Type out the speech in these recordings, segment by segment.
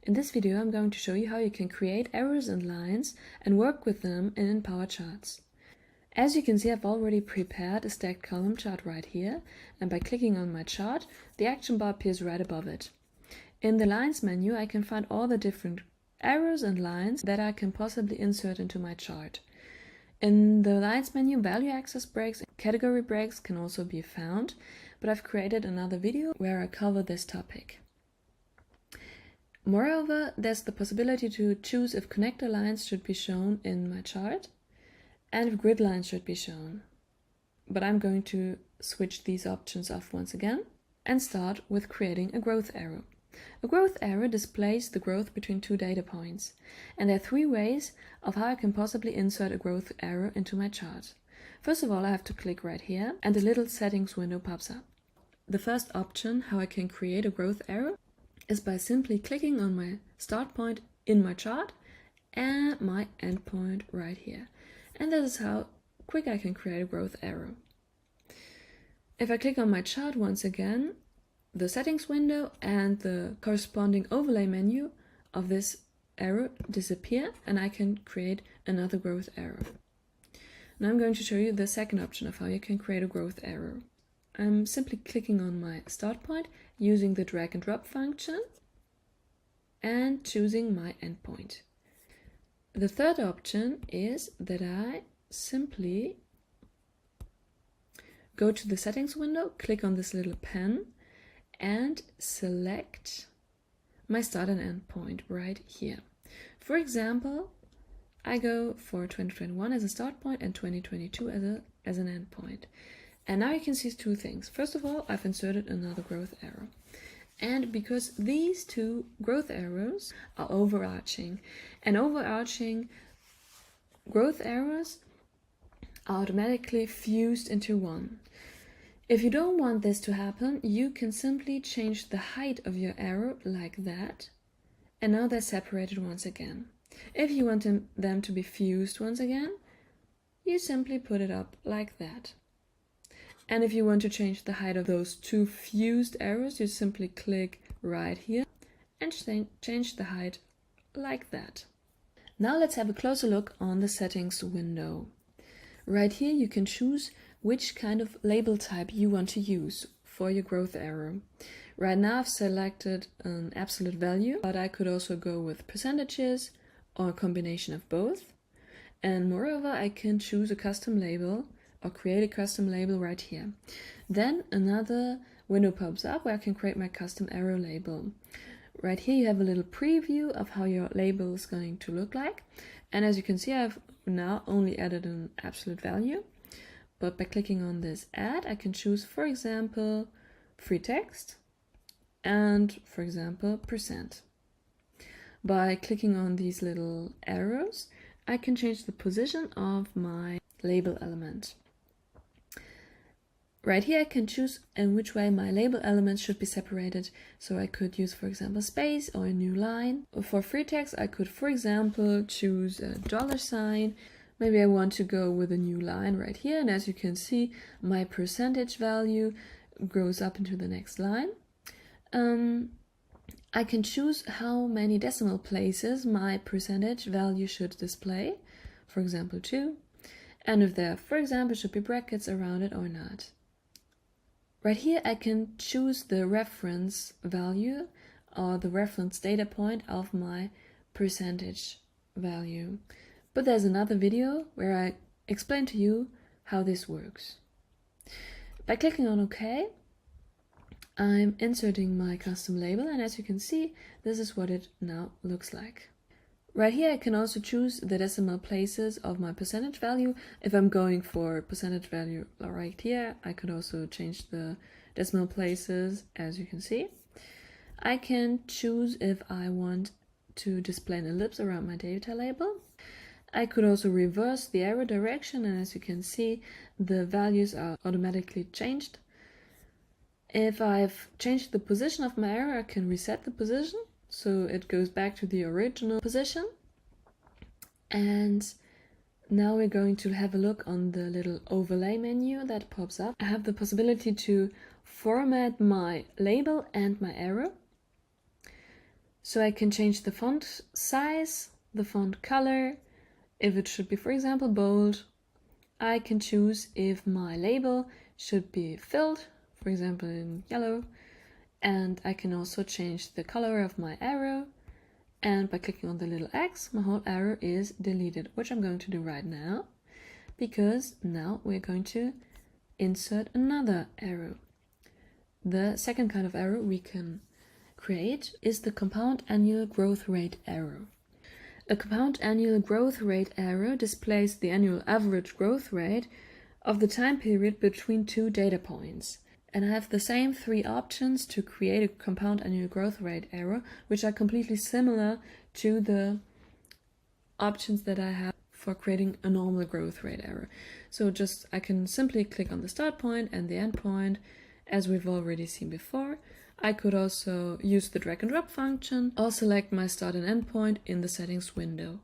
In this video, I'm going to show you how you can create arrows and lines and work with them in Power Charts. As you can see, I've already prepared a stacked column chart right here, and by clicking on my chart, the action bar appears right above it. In the Lines menu, I can find all the different arrows and lines that I can possibly insert into my chart. In the Lines menu, value axis breaks and category breaks can also be found, but I've created another video where I cover this topic. Moreover, there's the possibility to choose if connector lines should be shown in my chart and if grid lines should be shown. But I'm going to switch these options off once again and start with creating a growth arrow. A growth arrow displays the growth between two data points, and there are three ways of how I can possibly insert a growth arrow into my chart. First of all, I have to click right here and a little settings window pops up. The first option, how I can create a growth arrow, is by simply clicking on my start point in my chart and my end point right here. And that is how quick I can create a growth arrow. If I click on my chart once again, the settings window and the corresponding overlay menu of this arrow disappear and I can create another growth arrow. Now I'm going to show you the second option of how you can create a growth arrow. I'm simply clicking on my start point using the drag and drop function and choosing my endpoint. The third option is that I simply go to the settings window, click on this little pen and select my start and end point right here. For example, I go for 2021 as a start point and 2022 as an end point. And now you can see two things. First of all, I've inserted another growth arrow. And because these two growth arrows are overarching, and overarching growth arrows are automatically fused into one. If you don't want this to happen, you can simply change the height of your arrow like that, and now they're separated once again. If you want them to be fused once again, you simply put it up like that. And if you want to change the height of those two fused arrows, you simply click right here and change the height like that. Now let's have a closer look on the settings window. Right here you can choose which kind of label type you want to use for your growth arrow. Right now I've selected an absolute value, but I could also go with percentages or a combination of both. And moreover, I can choose a custom label or create a custom label right here. Then another window pops up where I can create my custom arrow label. Right here you have a little preview of how your label is going to look like. And as you can see, I've now only added an absolute value. But by clicking on this add, I can choose, for example, free text and, for example, %. By clicking on these little arrows, I can change the position of my label element. Right here I can choose in which way my label elements should be separated. So I could use, for example, space or a new line. For free text, I could, for example, choose a $sign. Maybe I want to go with a new line right here. And as you can see, my percentage value grows up into the next line. I can choose how many decimal places my percentage value should display. For example, 2. And if there, for example, should be brackets around it or not. Right here I can choose the reference value or the reference data point of my percentage value. But there's another video where I explain to you how this works. By clicking on OK, I'm inserting my custom label, and as you can see, this is what it now looks like. Right here I can also choose the decimal places of my percentage value. If I'm going for percentage value right here, I could also change the decimal places, as you can see. I can choose if I want to display an ellipse around my data label. I could also reverse the arrow direction, and as you can see, the values are automatically changed. If I've changed the position of my arrow, I can reset the position, so it goes back to the original position. And now we're going to have a look on the little overlay menu that pops up. I have the possibility to format my label and my arrow. So I can change the font size, the font color, if it should be, for example, bold. I can choose if my label should be filled, for example, in yellow. And I can also change the color of my arrow. And by clicking on the little X, my whole arrow is deleted, which I'm going to do right now, because now we're going to insert another arrow. The second kind of arrow we can create is the compound annual growth rate arrow. A compound annual growth rate arrow displays the annual average growth rate of the time period between two data points. And I have the same three options to create a compound annual growth rate arrow, which are completely similar to the options that I have for creating a normal growth rate arrow. So I can simply click on the start point and the end point, as we've already seen before. I could also use the drag and drop function or select my start and end point in the settings window.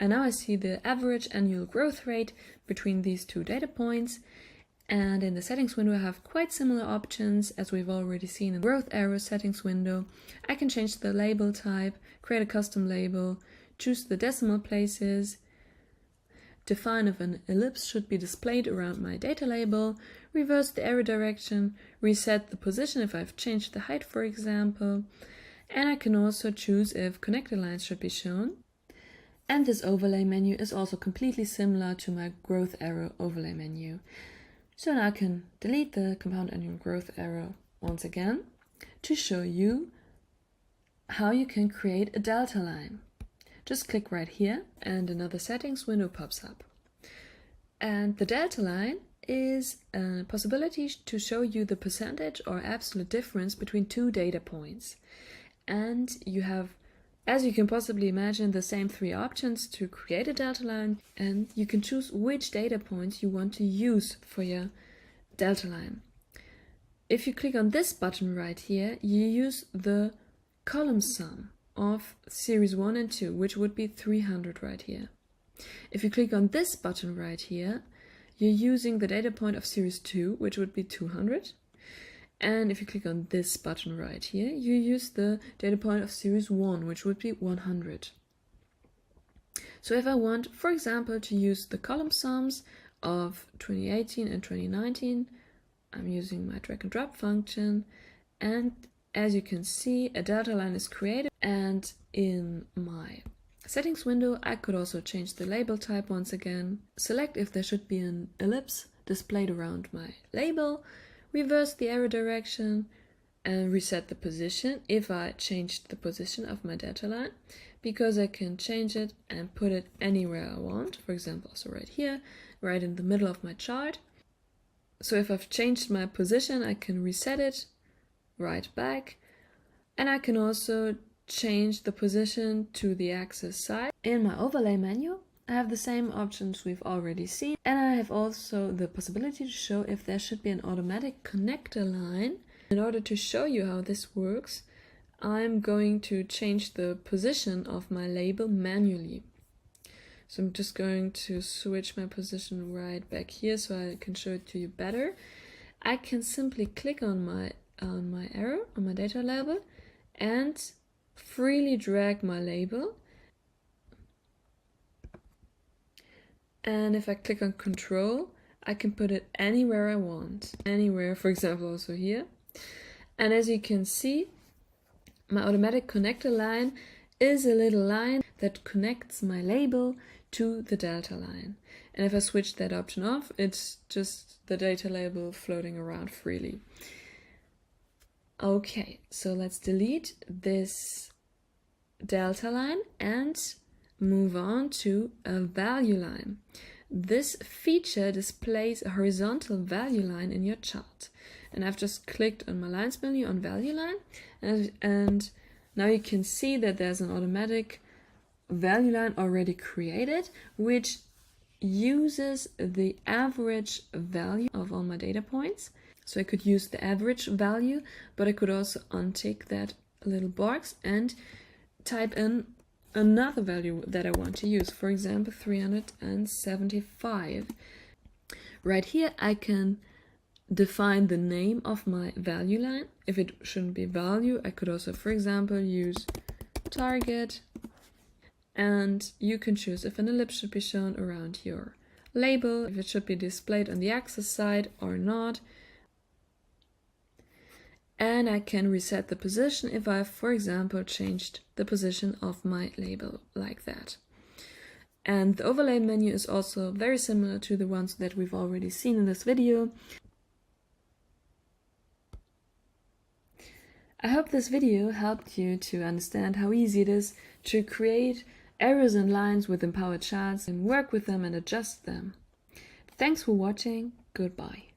And now I see the average annual growth rate between these two data points. And in the settings window I have quite similar options as we've already seen in the growth arrow settings window. I can change the label type, create a custom label, choose the decimal places, define if an ellipse should be displayed around my data label, reverse the arrow direction, reset the position if I've changed the height, for example, and I can also choose if connector lines should be shown. And this overlay menu is also completely similar to my growth arrow overlay menu. So now I can delete the compound annual growth arrow once again to show you how you can create a delta line. Just click right here and another settings window pops up. And the delta line is a possibility to show you the percentage or absolute difference between two data points. And you have, as you can possibly imagine, the same three options to create a delta line, and you can choose which data points you want to use for your delta line. If you click on this button right here, you use the column sum of series 1 and 2, which would be 300 right here. If you click on this button right here, you're using the data point of series 2, which would be 200. And if you click on this button right here, you use the data point of series 1, which would be 100. So if I want, for example, to use the column sums of 2018 and 2019, I'm using my drag and drop function, and as you can see, a delta line is created. And in my settings window, I could also change the label type once again, select if there should be an ellipse displayed around my label, reverse the arrow direction, and reset the position if I changed the position of my data line, because I can change it and put it anywhere I want, for example also right here, right in the middle of my chart. So if I've changed my position, I can reset it right back, and I can also change the position to the axis side. In my overlay menu, I have the same options we've already seen, and I have also the possibility to show if there should be an automatic connector line. In order to show you how this works, I'm going to change the position of my label manually. So I'm just going to switch my position right back here so I can show it to you better. I can simply click on my arrow, on my data label, and freely drag my label. And if I click on Control, I can put it anywhere I want. Anywhere, for example, also here. And as you can see, my automatic connector line is a little line that connects my label to the delta line. And if I switch that option off, it's just the data label floating around freely. Okay, so let's delete this delta line and move on to a value line. This feature displays a horizontal value line in your chart. And I've just clicked on my lines menu on value line, and now you can see that there's an automatic value line already created, which uses the average value of all my data points. So I could use the average value, but I could also untick that little box and type in another value that I want to use, for example 375. Right here I can define the name of my value line. If it shouldn't be value, I could also, for example, use target. And you can choose if an ellipse should be shown around your label, if it should be displayed on the axis side or not. And I can reset the position if I've, for example, changed the position of my label like that. And the overlay menu is also very similar to the ones that we've already seen in this video. I hope this video helped you to understand how easy it is to create arrows and lines with empowered charts and work with them and adjust them. Thanks for watching. Goodbye.